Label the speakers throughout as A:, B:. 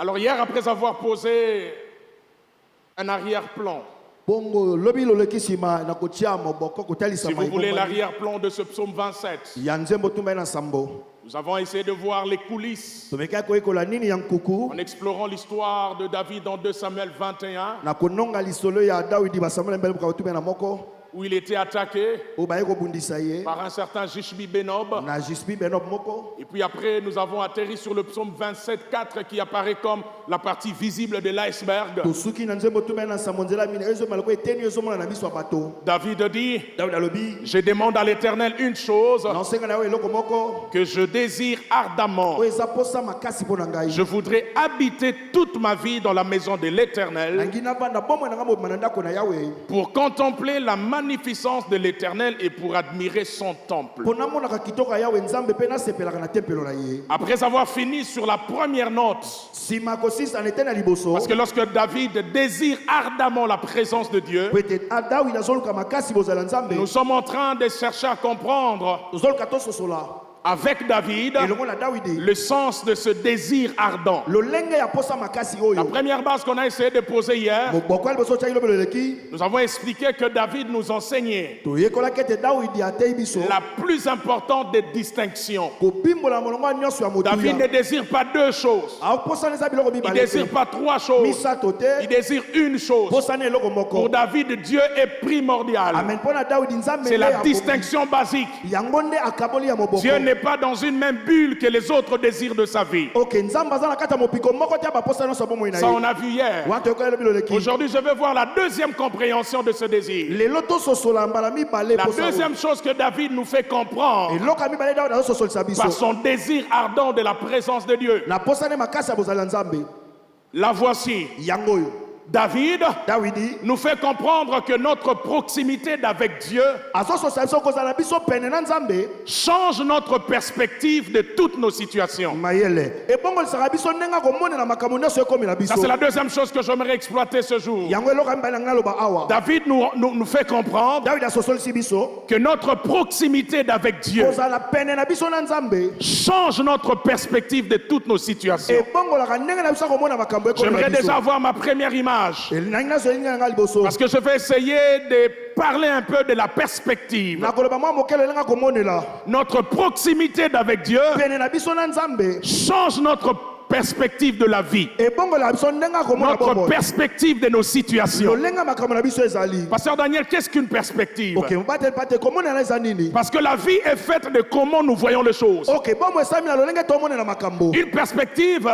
A: Alors hier, après avoir posé un arrière-plan, si vous voulez l'arrière-plan de ce psaume 27, nous avons essayé de voir les coulisses en explorant l'histoire de David dans 2 Samuel 21, où il était attaqué par un certain Jishbi Benob. Et puis après, nous avons atterri sur le psaume 27.4 qui apparaît comme la partie visible de l'iceberg. David dit, je demande à l'Éternel une chose que je désire ardemment. Je voudrais habiter toute ma vie dans la maison de l'Éternel pour contempler la magnificence de l'Éternel et pour admirer son temple. Après avoir fini sur la première note, parce que lorsque David désire ardemment la présence de Dieu, nous sommes en train de chercher à comprendre avec David le sens de ce désir ardent. La première base qu'on a essayé de poser hier, nous avons expliqué que David nous enseignait la plus importante des distinctions. David ne désire pas deux choses, il ne désire pas trois choses, il désire une chose. Pour David, Dieu est primordial. C'est la distinction basique. Dieu n'est pas dans une même bulle que les autres désirs de sa vie. Ça, on a vu hier. Aujourd'hui, je vais voir la deuxième compréhension de ce désir. La deuxième chose que David nous fait comprendre par son désir ardent de la présence de Dieu. La voici. David nous fait comprendre que notre proximité avec Dieu change notre perspective de toutes nos situations. Ça, c'est la deuxième chose que j'aimerais exploiter ce jour. David nous fait comprendre que notre proximité avec Dieu change notre perspective de toutes nos situations. J'aimerais déjà avoir ma première image. Parce que je vais essayer de parler un peu de la perspective. Notre proximité avec Dieu change notre perspective de la vie, notre perspective de nos situations. Pasteur Daniel, qu'est-ce qu'une perspective? Parce que la vie est faite de comment nous voyons les choses. Une perspective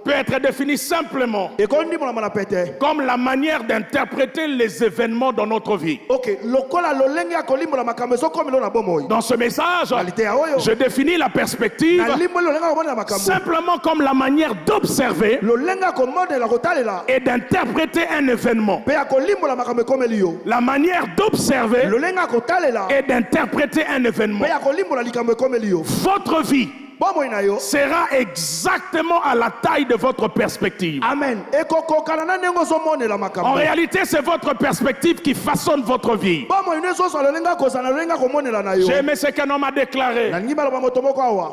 A: peut être définie simplement comme la manière d'interpréter les événements dans notre vie. Dans ce message, je définis la perspective simplement comme la manière d'observer et d'interpréter un événement. La manière d'observer et d'interpréter un événement. Votre vie sera exactement à la taille de votre perspective. Amen. En réalité, c'est votre perspective qui façonne votre vie. J'ai aimé ce qu'un homme a déclaré.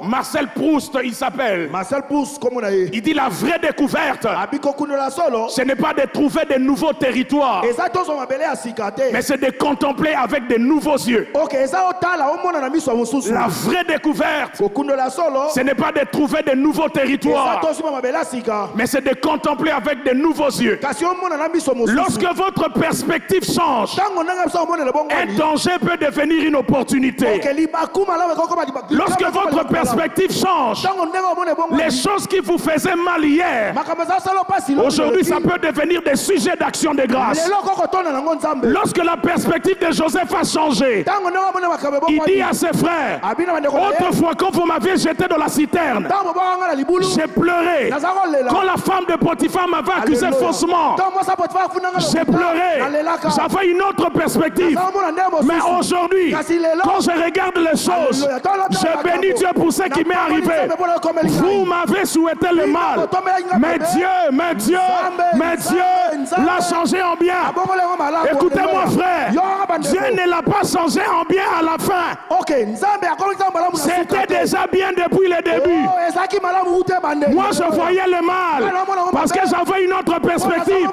A: Marcel Proust, il s'appelle. Il dit la vraie découverte, ce n'est pas de trouver de nouveaux territoires, mais c'est de contempler avec de nouveaux yeux. La vraie découverte, ce n'est pas de trouver de nouveaux territoires, mais c'est de contempler avec de nouveaux yeux. Lorsque votre perspective change, un danger peut devenir une opportunité. Lorsque votre perspective change, les choses qui vous faisaient mal hier, aujourd'hui ça peut devenir des sujets d'action de grâce. Lorsque la perspective de Joseph a changé, il dit à ses frères, autrefois quand vous m'aviez jeté dans la citerne, j'ai pleuré. Quand la femme de Potiphar m'avait accusé faussement, j'ai pleuré. J'avais une autre perspective. Mais aujourd'hui, quand je regarde les choses, je bénis Dieu pour ce qui m'est arrivé. Vous m'avez souhaité le mal, mais Dieu l'a changé en bien. Écoutez-moi frère, Dieu ne l'a pas changé en bien à la fin. C'était déjà bien depuis le début. Moi, je voyais le mal parce que j'avais une autre perspective.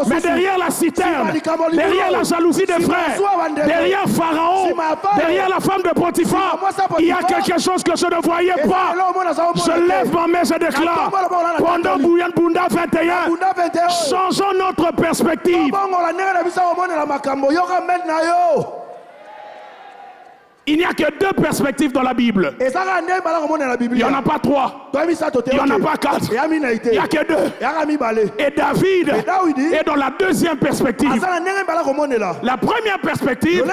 A: Mais derrière la citerne, derrière la jalousie des frères, derrière Pharaon, derrière la femme de Potiphar, il y a quelque chose que je ne voyais pas. Je lève ma main, je déclare, pendant Bouyan Bunda 21, changeons notre perspective. Il n'y a que 2 perspectives dans la Bible. Il n'y en a pas 3. Il n'y en a pas 4. Il n'y a que 2. Et David est dans la 2e perspective. La première perspective,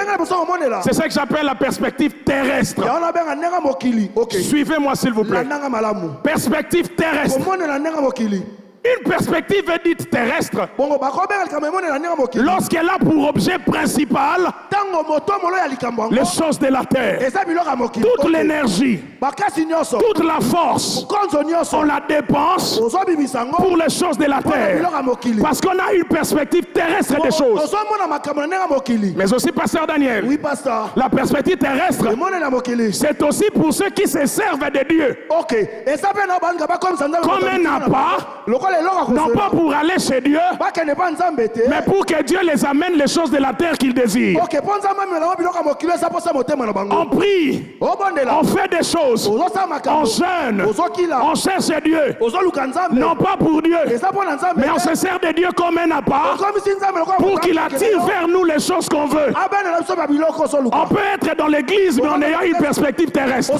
A: c'est ce que j'appelle la perspective terrestre. Suivez-moi s'il vous plaît. Perspective terrestre. Une perspective est dite terrestre lorsqu'elle a pour objet principal les choses de la terre. Toute l'énergie, toute la force, on la dépense pour les choses de la terre. Parce qu'on a une perspective terrestre des choses. Mais aussi, pasteur Daniel,
B: oui, pasteur,
A: la perspective terrestre, c'est aussi pour ceux qui se servent de Dieu. Comme un appât, non pas pour aller chez Dieu, mais pour que Dieu les amène les choses de la terre qu'ils désirent. On prie, on fait des choses, on jeûne, on cherche Dieu, non pas pour Dieu, mais on se sert de Dieu comme un appât pour qu'il attire vers nous les choses qu'on veut. On peut être dans l'église mais en ayant une perspective terrestre.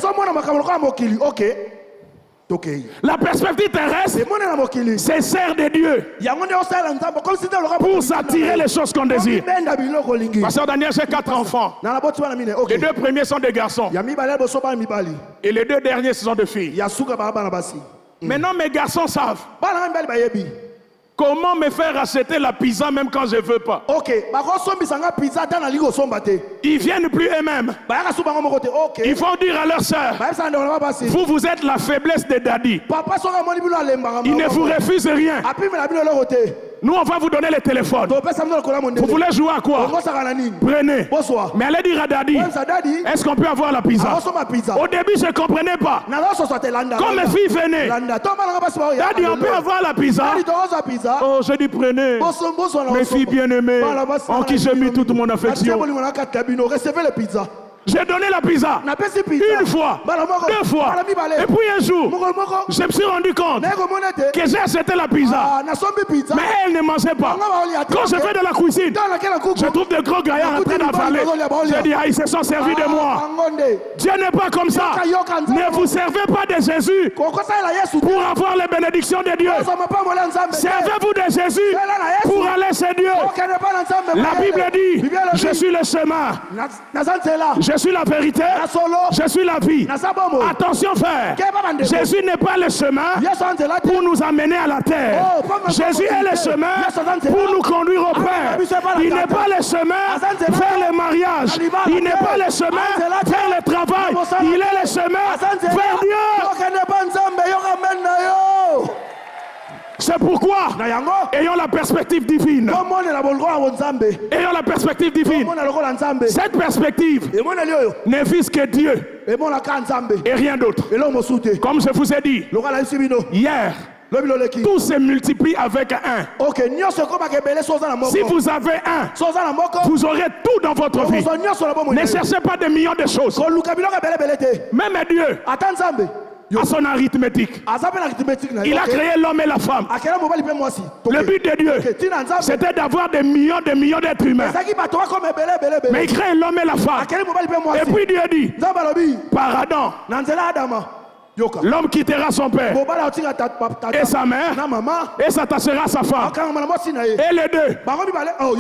A: La perspective terrestre, c'est sert de Dieu pour s'attirer les choses qu'on désire. Pasteur Daniel, j'ai 4 enfants. Les 2 premiers sont des garçons. Et les 2 derniers sont des filles. Maintenant, mes garçons savent comment me faire acheter la pizza même quand je ne veux pas. Ils viennent plus eux-mêmes. Ils vont dire à leur sœur, vous êtes la faiblesse de Daddy. Ils ne vous refusent rien. Nous, on va vous donner le téléphone. Vous voulez jouer à quoi? Prenez. Mais allez dire à Daddy, est-ce qu'on peut avoir la pizza? Au début, je ne comprenais pas. Quand mes filles venaient, Daddy, on peut avoir la pizza? Oh, je dis prenez. Mes filles bien-aimées, en qui j'ai mis toute mon affection.
B: Recevez les pizzas.
A: J'ai donné la pizza une fois, 2 fois, et puis un jour, je me suis rendu compte que j'ai acheté la pizza, mais elle ne mangeait pas. Quand je vais dans la cuisine, je trouve des gros gaillards en train d'avaler. Je dis, ah, ils se sont servis de moi. Dieu n'est pas comme ça. Ne vous servez pas de Jésus pour avoir les bénédictions de Dieu. Servez-vous de Jésus pour aller chez Dieu. La Bible dit, je suis le chemin. Je suis la vérité, je suis la vie. Attention frère, Jésus n'est pas le chemin pour nous amener à la terre. Jésus est le chemin pour nous conduire au Père. Il n'est pas le chemin vers le mariage. Il n'est pas le chemin vers le travail. Il est le chemin vers Dieu. C'est pourquoi, ayons la perspective divine. Ayons la perspective divine. Cette perspective ne vise que Dieu et rien d'autre. Comme je vous ai dit hier, tout se multiplie avec un. Si vous avez un, vous aurez tout dans votre vie. Ne cherchez pas des millions de choses. Même Dieu, à son arithmétique, il a créé l'homme et la femme. Le but de Dieu, c'était d'avoir des millions d'êtres humains. Mais il crée l'homme et la femme. Et puis Dieu dit, par Adam, l'homme quittera son père et sa mère et s'attachera à sa femme. Et les 2.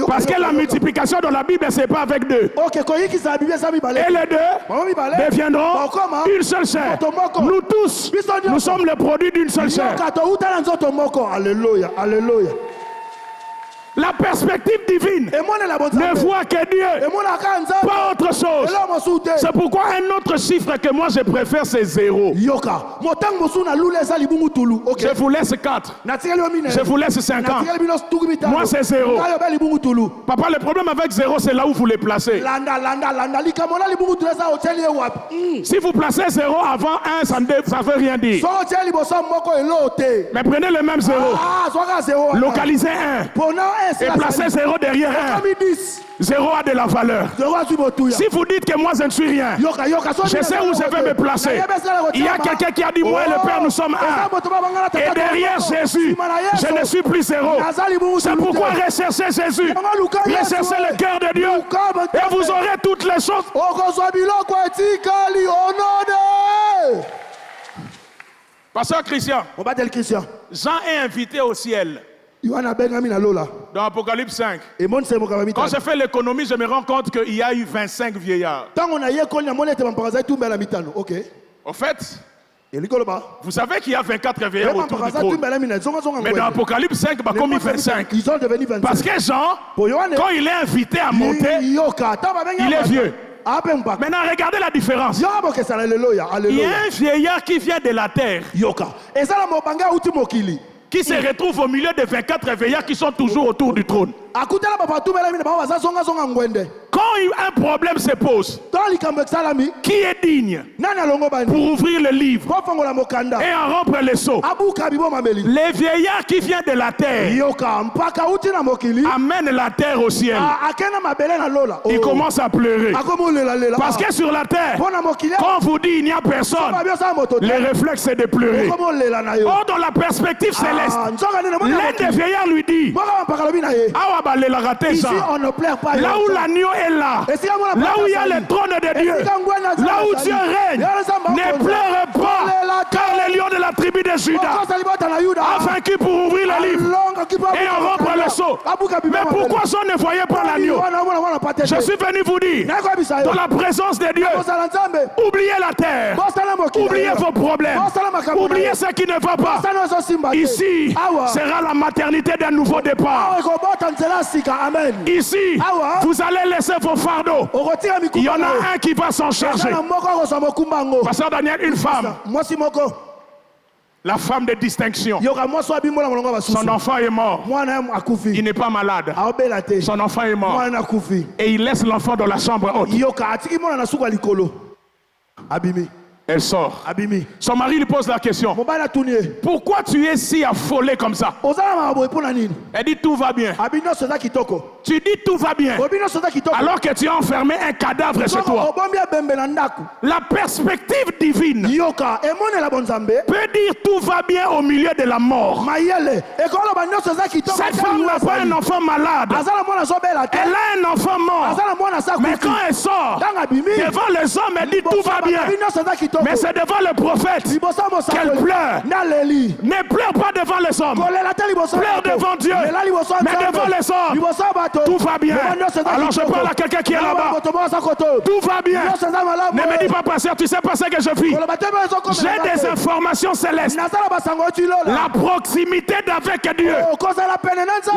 A: Parce que la multiplication dans la Bible, c'est pas avec 2. Et les 2 deviendront une seule chair. Nous tous, nous sommes le produit d'une seule chair.
B: Alléluia, alléluia.
A: La perspective divine ne voit que Dieu, pas autre chose. C'est pourquoi un autre chiffre que moi je préfère, c'est 0. Je vous laisse 4. Je vous laisse 50. Moi, c'est 0. Papa, le problème avec 0, c'est là où vous les placez. Si vous placez 0 avant 1, ça ne veut rien dire. Mais prenez le même 0. Localisez 1. Et placez 0 derrière 1. 0 a de la valeur. Si vous dites que moi je ne suis rien, je sais où je vais me placer. Il y a quelqu'un qui a dit moi et le Père nous sommes un. Et derrière Jésus, je ne suis plus 0. C'est pourquoi recherchez Jésus. Recherchez le cœur de Dieu. Et vous aurez toutes les choses. Pasteur Christian, Jean est invité au ciel. Dans Apocalypse 5. Quand je fais l'économie, je me rends compte qu'il y a eu 25 vieillards. Au fait, vous savez qu'il y a 24 vieillards autour du trône. Mais dans Apocalypse 5, il y a combien 25? Parce que Jean, quand il est invité à monter, il est vieux. Maintenant, regardez la différence. Il y a un vieillard qui vient de la terre, qui se retrouve au milieu des 24 vieillards qui sont toujours autour du trône. Quand un problème se pose, qui est digne pour ouvrir le livre et en rompre les seaux? Les vieillards qui viennent de la terre amènent la terre au ciel. Ils commencent à pleurer. Parce que sur la terre, quand on vous dit il n'y a personne, le réflexe c'est de pleurer. Or, dans la perspective céleste, l'un des vieillards lui dit,
B: ici on ne pleure pas.
A: Là où l'agneau est là où il y a le trône de Dieu, là où Dieu règne, ne pleure pas, car le lion de la tribu de Juda a vaincu pour ouvrir le livre et en rompre le sceau. Mais pourquoi ça ne voyait pas l'agneau? Je suis venu vous dire, dans la présence de Dieu, oubliez la terre, oubliez vos problèmes, oubliez ce qui ne va pas. Ici sera la maternité d'un nouveau départ. Ici, vous allez laisser vos fardeaux. Il y en a un qui va s'en charger. Pasteur Daniel, une femme. La femme de distinction. Son enfant est mort. Il n'est pas malade. Son enfant est mort. Et il laisse l'enfant dans la chambre haute. Elle sort. Son mari lui pose la question. Pourquoi tu es si affolé comme ça? Elle dit tout va bien. Tu dis tout va bien alors que tu as enfermé un cadavre chez toi. La perspective divine peut dire tout va bien au milieu de la mort. Cette femme n'a pas un enfant malade. Elle a un enfant mort. Mais quand elle sort devant les hommes, elle dit tout va bien. Mais c'est devant le prophète qu'elle pleure. Ne pleure pas devant les hommes. Pleure devant Dieu. Mais devant les hommes, tout va bien. Alors je parle à quelqu'un qui est là-bas. Tout va bien. Ne me dis pas, pasteur, tu sais pas ce que je vis. J'ai des informations célestes. La proximité d'avec Dieu.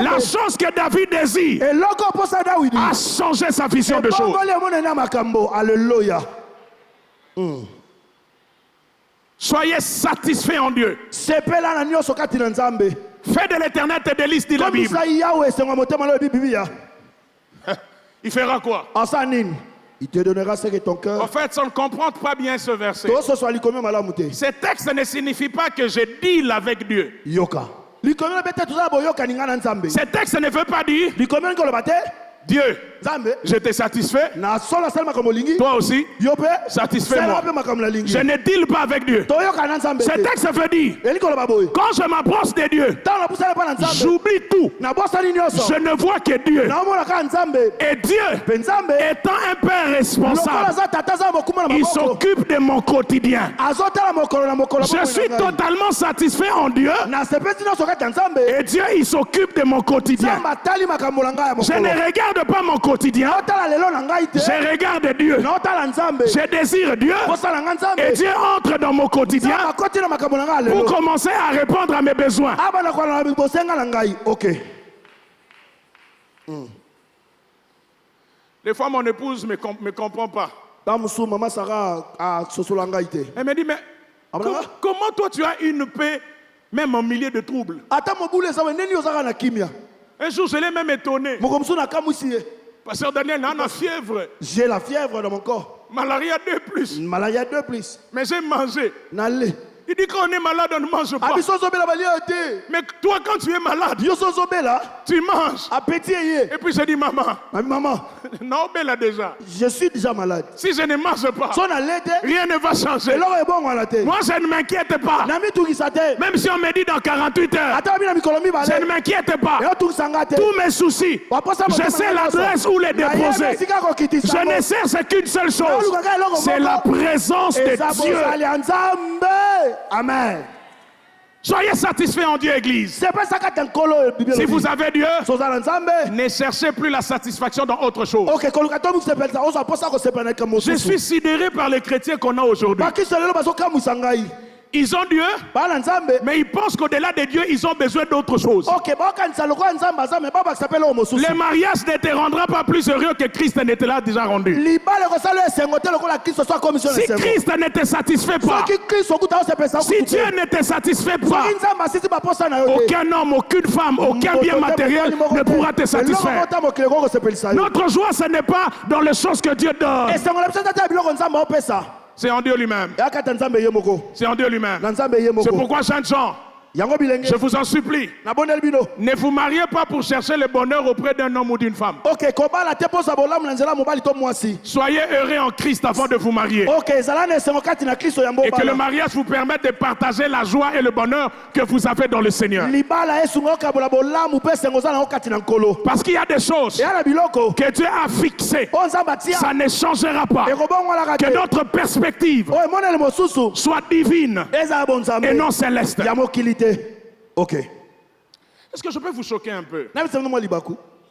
A: La chose que David désire a changé sa vision de choses. Soyez satisfaits en Dieu. Fais de l'éternel tes délices, dit la Bible. Il fera quoi?
B: Il te donnera ce que ton cœur.
A: En fait, on ne comprend pas bien ce verset. Ce texte ne signifie pas que je deal avec Dieu. Ce texte ne veut pas dire Dieu, je t'ai satisfait. Toi aussi, satisfais-moi. Je ne deal pas avec Dieu. Ce texte veut dire, quand je m'approche de Dieu, j'oublie tout. Je ne vois que Dieu. Et Dieu, étant un père responsable, il s'occupe de mon quotidien. Je suis totalement satisfait en Dieu. Et Dieu, il s'occupe de mon quotidien. Je ne regarde pas mon quotidien, je regarde Dieu, je désire Dieu, et Dieu entre dans mon quotidien pour commencer à répondre à mes besoins. Des fois, mon épouse ne me comprend pas.
B: Maman Sarah a Sosolangaïté.
A: Elle me dit, mais comment toi tu as une paix, même en milieu de troubles? Un jour, je l'ai même étonné. Pasteur Daniel, on a la fièvre.
B: J'ai la fièvre dans mon corps.
A: Malaria 2+.
B: Malaria 2+.
A: Mais j'ai mangé. Il dit qu'on est malade, on ne mange pas. Mais toi, quand tu es malade, tu manges. Et puis je dis, maman, non, Bella déjà.
B: Je suis déjà malade.
A: Si je ne mange pas, rien ne va changer. Moi, je ne m'inquiète pas. Même si on me dit dans 48 heures, je ne m'inquiète pas. Tous mes soucis, je sais l'adresse où les déposer. Je ne sais c'est qu'une seule chose, c'est la présence de Dieu.
B: Amen.
A: Soyez satisfaits en Dieu, Église. Si vous avez Dieu, ne cherchez plus la satisfaction dans autre chose. Je suis sidéré par les chrétiens qu'on a aujourd'hui. Ils ont Dieu, mais ils pensent qu'au-delà de Dieu, ils ont besoin d'autre chose. Le mariage ne te rendra pas plus heureux que Christ ne te l'a déjà rendu. Si Christ ne te satisfait pas, si Dieu ne te satisfait pas, aucun homme, aucune femme, aucun bien matériel ne pourra te satisfaire. Notre joie, ce n'est pas dans les choses que Dieu donne. C'est en Dieu lui-même. C'est en Dieu lui-même. C'est pourquoi, jeunes gens, je vous en supplie, ne vous mariez pas pour chercher le bonheur auprès d'un homme ou d'une femme. Soyez heureux en Christ avant de vous marier. Et que le mariage vous permette de partager la joie et le bonheur que vous avez dans le Seigneur. Parce qu'il y a des choses que Dieu a fixées. Ça ne changera pas. Que notre perspective soit divine et non céleste.
B: Ok.
A: Est-ce que je peux vous choquer un peu?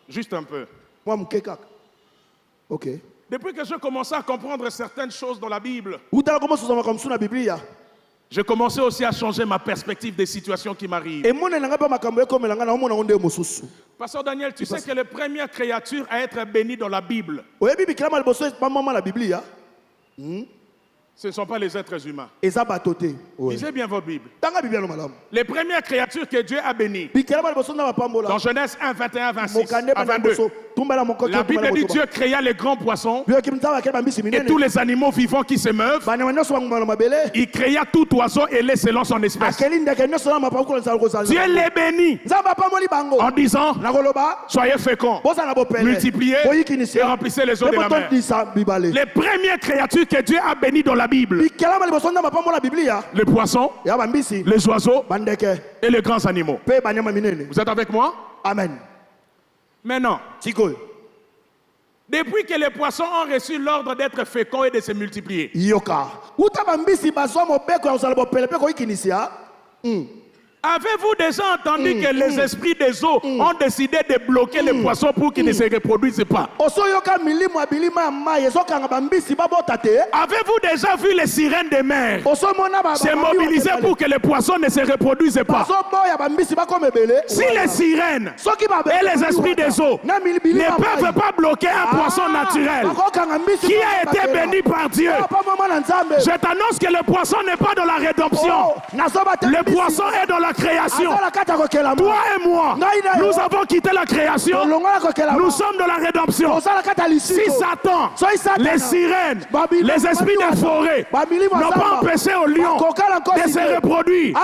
A: Juste un peu.
B: Ok.
A: Depuis que j'ai commencé à comprendre certaines choses dans la Bible, j'ai commencé aussi à changer ma perspective des situations qui m'arrivent. Pasteur Daniel, tu sais que les premières créatures à être bénies dans la Bible, ce ne sont pas les êtres humains. Lisez bien votre Bible. Les premières créatures que Dieu a bénies, dans Genèse 1, 21, 26 à 22, la Bible dit Dieu créa les grands poissons et tous les animaux vivants qui se meuvent. Il créa tout oiseau ailé selon son espèce. Dieu les bénit en disant, soyez féconds, multipliez et remplissez les eaux de la mer. Les premières créatures que Dieu a bénies dans la Bible, les poissons, les oiseaux et les grands animaux. Vous êtes avec moi?
B: Amen.
A: Maintenant, depuis que les poissons ont reçu l'ordre d'être féconds et de se multiplier, avez-vous déjà entendu que les esprits des eaux ont décidé de bloquer les poissons pour qu'ils ne se reproduisent pas? Avez-vous déjà vu les sirènes des mers se mobiliser pour que les poissons ne se reproduisent pas? Si les sirènes et les esprits des eaux ne peuvent pas bloquer un poisson naturel qui a été béni par Dieu, je t'annonce que le poisson n'est pas dans la rédemption. Le poisson est dans la création. Toi et moi, nous avons quitté la création. Nous sommes dans la rédemption. Si Satan, les sirènes, les esprits des forêts n'ont pas empêché aux lions de se reproduire,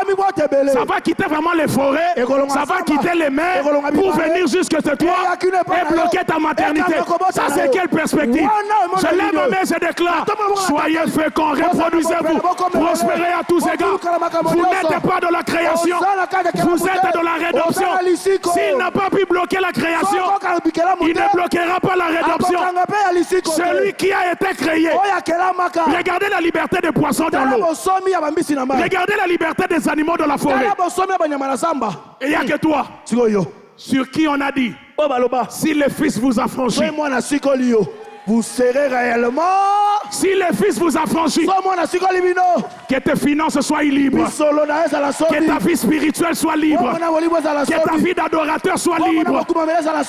A: ça va quitter vraiment les forêts, ça va quitter les mers pour venir jusque chez toi et bloquer ta maternité. Ça, c'est quelle perspective? Je lève ma main, je déclare, soyez féconds, reproduisez-vous, prospérez à tous égards. Vous n'êtes pas dans la création, vous êtes dans la rédemption. S'il n'a pas pu bloquer la création, il ne bloquera pas la rédemption. Celui qui a été créé. Regardez la liberté des poissons dans l'eau. Regardez la liberté des animaux dans la forêt. Et il n'y a que toi sur qui on a dit, si le Fils vous a franchi,
B: vous serez réellement
A: Si le Fils vous a franchi, que tes finances soient libres, que ta vie spirituelle soit libre, que ta vie d'adorateur soit libre,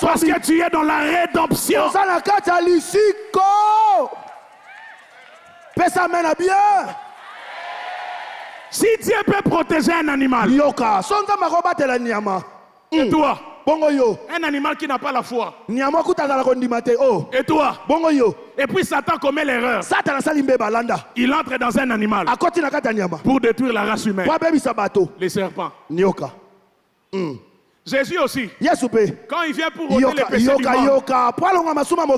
A: parce que tu es dans la rédemption. Si Dieu peut protéger un animal, et toi, un animal qui n'a pas la foi, et toi, et puis Satan commet l'erreur, il entre dans un animal pour détruire la race humaine, les serpents. Jésus aussi, quand il vient pour ôter les péchés du monde,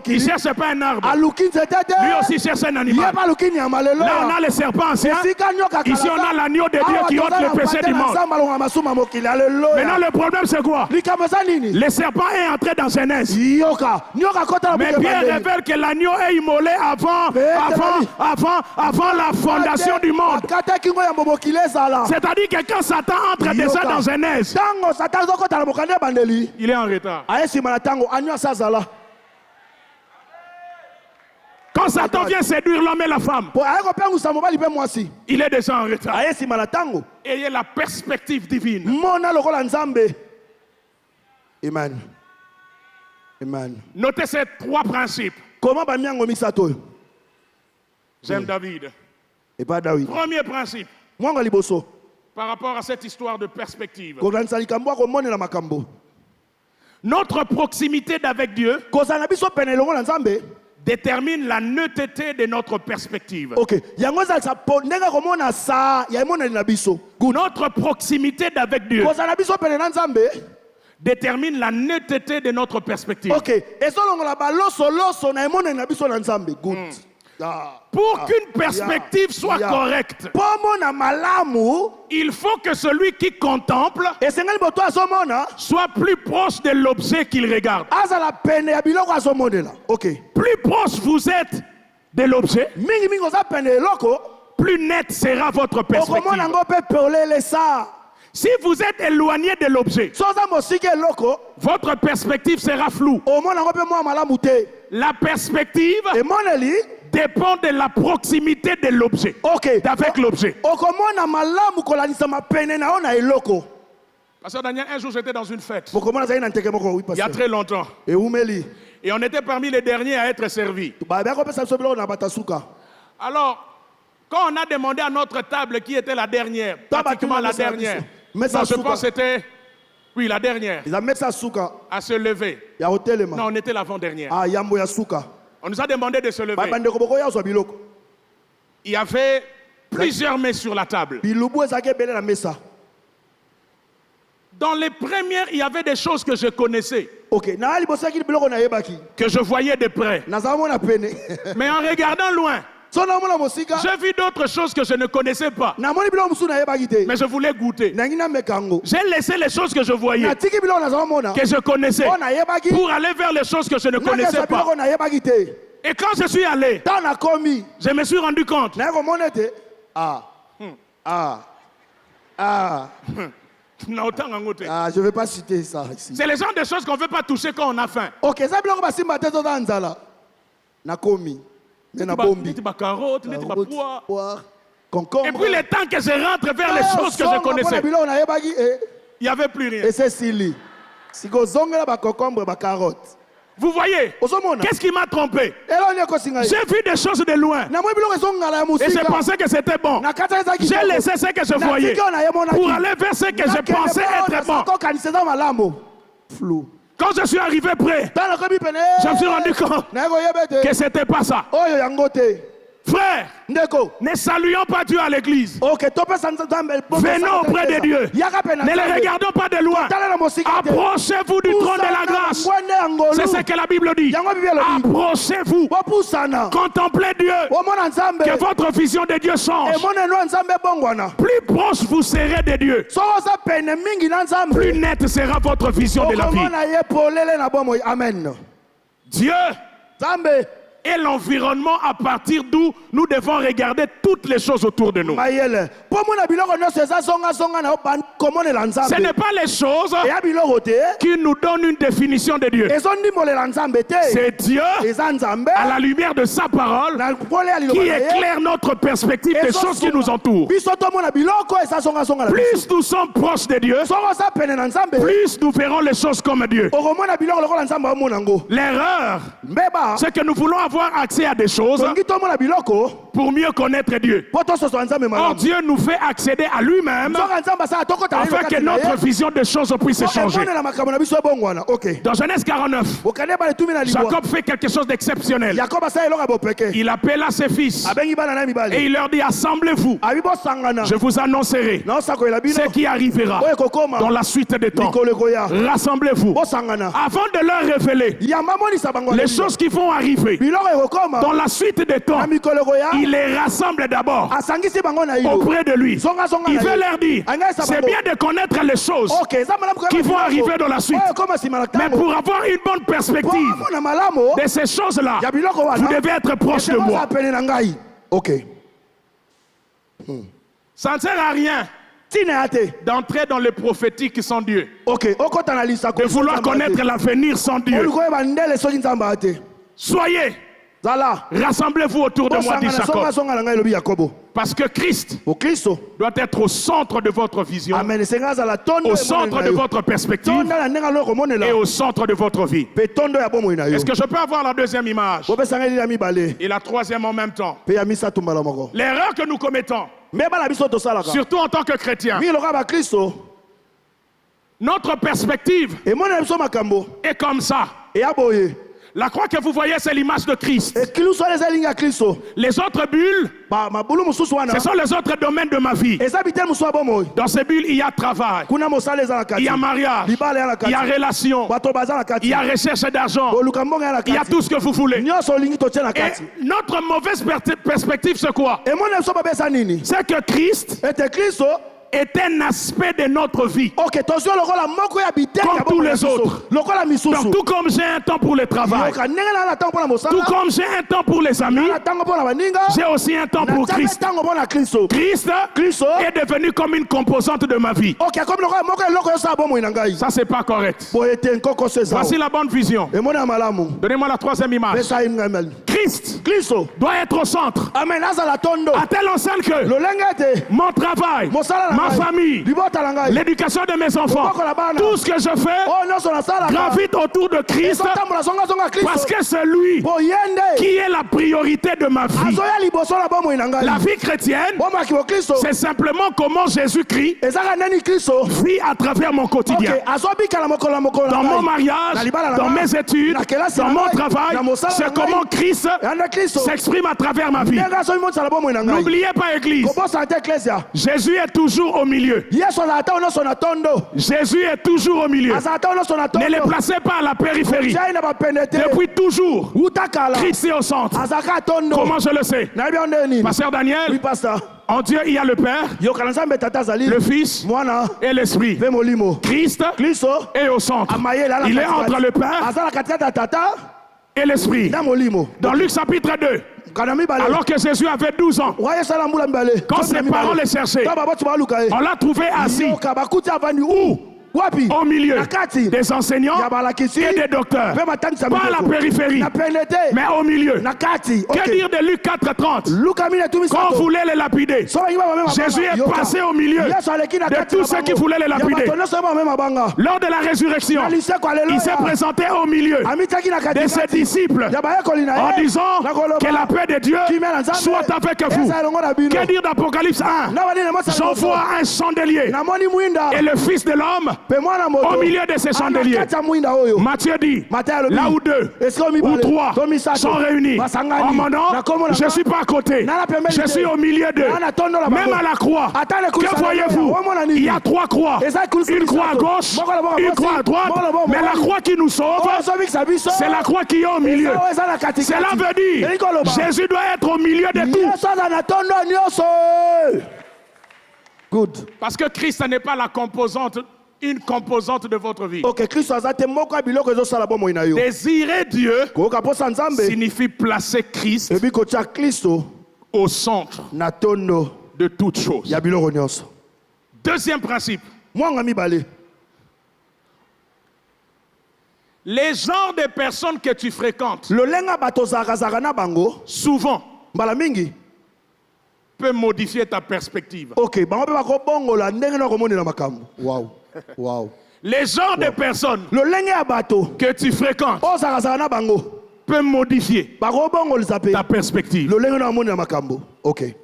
A: il ne cherche pas un arbre. Lui aussi cherche un animal. Là on a les serpents anciens. Ici on a l'agneau de Dieu qui ôte les péchés du monde. Maintenant le problème c'est quoi? Le serpent est entré dans Genèse. Mais Pierre révèle que l'agneau est immolé avant la fondation du monde. C'est-à-dire que quand Satan entre déjà dans Genèse, il est en retard. Quand Satan vient séduire l'homme et la femme, il est déjà en retard. Ayez la perspective divine.
B: Amen. Amen.
A: Notez ces 3 principes. J'aime David. Premier principe. Par rapport à cette histoire de perspective. Notre proximité avec Dieu détermine la netteté de notre perspective. Notre proximité avec Dieu détermine la netteté de notre perspective. Pour qu'une perspective soit correcte, il faut que celui qui contemple soit plus proche de l'objet qu'il regarde. Plus proche vous êtes de l'objet, plus nette sera votre perspective. Si vous êtes éloigné de l'objet, votre perspective sera floue. La perspective dépend de la proximité de l'objet, avec l'objet. Pasteur Daniel, un jour j'étais dans une fête, il y a très longtemps, et on était parmi les derniers à être servis. Alors, quand on a demandé à notre table qui était la dernière, pratiquement la dernière, non, je pense que c'était, oui, la dernière, à se lever. Non, on était l'avant-dernière. On nous a demandé de se lever. Il y avait plusieurs mets sur la table. Dans les premières, il y avait des choses que je connaissais, que je voyais de près. Mais en regardant loin, j'ai vu d'autres choses que je ne connaissais pas, mais je voulais goûter. J'ai laissé les choses que je voyais, que je connaissais, pour aller vers les choses que je ne connaissais pas. Et quand je suis allé, je me suis rendu compte.
B: Je ne vais pas citer ça ici.
A: C'est le genre de choses qu'on ne veut pas toucher quand on a faim. Et puis le temps que je rentre vers les choses que je connaissais, il n'y avait plus rien. Vous voyez, qu'est-ce qui m'a trompé? J'ai vu des choses de loin et je pensais que c'était bon. J'ai laissé ce que je voyais pour aller vers ce que je pensais être bon.
B: Flou.
A: Quand je suis arrivé près, je me suis rendu compte que ce n'était pas ça. Frère, ne saluons pas Dieu à l'église. Venons auprès de Dieu. Ne le regardons pas de loin. Approchez-vous du trône de la grâce. C'est ce que la Bible dit. Approchez-vous. Contemplez Dieu. Que votre vision de Dieu change. Plus proche vous serez de Dieu, plus nette sera votre vision de la vie.
B: Amen.
A: Dieu et l'environnement à partir d'où nous devons regarder toutes les choses autour de nous. Ce n'est pas les choses qui nous donnent une définition de Dieu. C'est Dieu, à la lumière de sa parole, qui éclaire notre perspective des choses qui nous entourent. Plus nous sommes proches de Dieu, plus nous verrons les choses comme Dieu. L'erreur, c'est que nous voulons avoir accès à des choses pour mieux connaître Dieu. Or, Dieu nous fait accéder à lui-même afin que notre vision des choses puisse changer. Dans Genèse 49, Jacob fait quelque chose d'exceptionnel. Il appela ses fils et il leur dit: assemblez-vous, je vous annoncerai ce qui arrivera dans la suite des temps. Rassemblez-vous avant de leur révéler les choses qui vont arriver dans la suite des temps. Il les rassemble d'abord auprès de lui. Il veut leur dire: c'est bien de connaître les choses qui vont arriver dans la suite, mais pour avoir une bonne perspective de ces choses-là, vous devez être proche de moi. Ça ne sert à rien d'entrer dans le prophétique sans Dieu, de vouloir connaître l'avenir sans Dieu. Soyez, rassemblez-vous autour de moi, dit Jacob. Parce que Christ doit être au centre de votre vision, au centre de votre perspective et au centre de votre vie. Est-ce que je peux avoir la deuxième image et la troisième en même temps? L'erreur que nous commettons, surtout en tant que chrétiens, notre perspective est comme ça. La croix que vous voyez, c'est l'image de Christ. Les autres bulles, ce sont les autres domaines de ma vie. Dans ces bulles, il y a travail, il y a mariage, il y a relation, il y a recherche d'argent, il y a tout ce que vous voulez. Et notre mauvaise perspective, c'est quoi? C'est que Christ est un aspect de notre vie, comme tous les autres. Donc, tout comme j'ai un temps pour le travail, tout comme j'ai un temps pour les amis, j'ai aussi un temps pour Christ. Christ est devenu comme une composante de ma vie. Ça, c'est pas correct. Voici la bonne vision. Donnez-moi la troisième image. Christ doit être au centre, à telle enseigne que mon travail, ma famille, l'éducation de mes enfants, tout ce que je fais gravite autour de Christ, parce que c'est lui qui est la priorité de ma vie. La vie chrétienne, c'est simplement comment Jésus-Christ vit à travers mon quotidien. Dans mon mariage, dans mes études, dans mon travail, c'est comment Christ s'exprime à travers ma vie. N'oubliez pas, Église, Jésus est toujours au milieu. Jésus est toujours au milieu. Ne les placez pas à la périphérie. Depuis toujours, Christ est au centre. Comment je le sais? Pasteur Daniel, en Dieu, il y a le Père, le Fils et l'Esprit. Christ est au centre. Il est entre le Père et l'Esprit. Dans Luc chapitre 2, alors que Jésus avait 12 ans, quand ses parents le cherchaient, on l'a trouvé assis. Où? Au milieu des enseignants et des docteurs. Pas à la périphérie, mais au milieu. Que dire de Luc 4:30? Quand on voulait les lapider, Jésus est passé au milieu de tous ceux qui voulaient les lapider. Lors de la résurrection, il s'est présenté au milieu de ses disciples en disant que la paix de Dieu soit avec vous. Que dire d'Apocalypse 1? J'envoie un chandelier et le Fils de l'homme au milieu de ces chandeliers. Matthieu dit, là où 2 ou 3 sont réunis en mon nom, je ne suis pas à côté, je suis au milieu d'eux. Même à la croix, que voyez-vous? Il y a 3 croix, une croix à gauche, une croix à droite, mais la croix qui nous sauve, c'est la croix qui est au milieu. Cela veut dire, Jésus doit être au milieu de tout.
B: Good.
A: Parce que Christ n'est pas la composante une composante de votre vie.
B: Ok, Christ azate moko biloko ezosala bomoi na yo.
A: Désirer Dieu
B: Koyoka posa Nzambe
A: signifie placer Christ
B: ebi kotia Kristo
A: au centre
B: na tondo
A: de toutes choses.
B: ya biloko nyonso.
A: Deuxième principe.
B: Mwanga mibale.
A: Les genres de personnes que tu fréquentes,
B: Lolenga bato zaka na bango
A: souvent,
B: mbala mingi.
A: peut modifier ta perspective.
B: Ok, bango pe bako bongola ndenge na komonela makambo. Wow. Wow.
A: Les genres de personnes
B: Lolenga ya bato
A: que tu fréquentes
B: o zaka na bango
A: peut modifier
B: bako bongol zape.
A: ta perspective.
B: Lolenga na komonela makambo. Ok.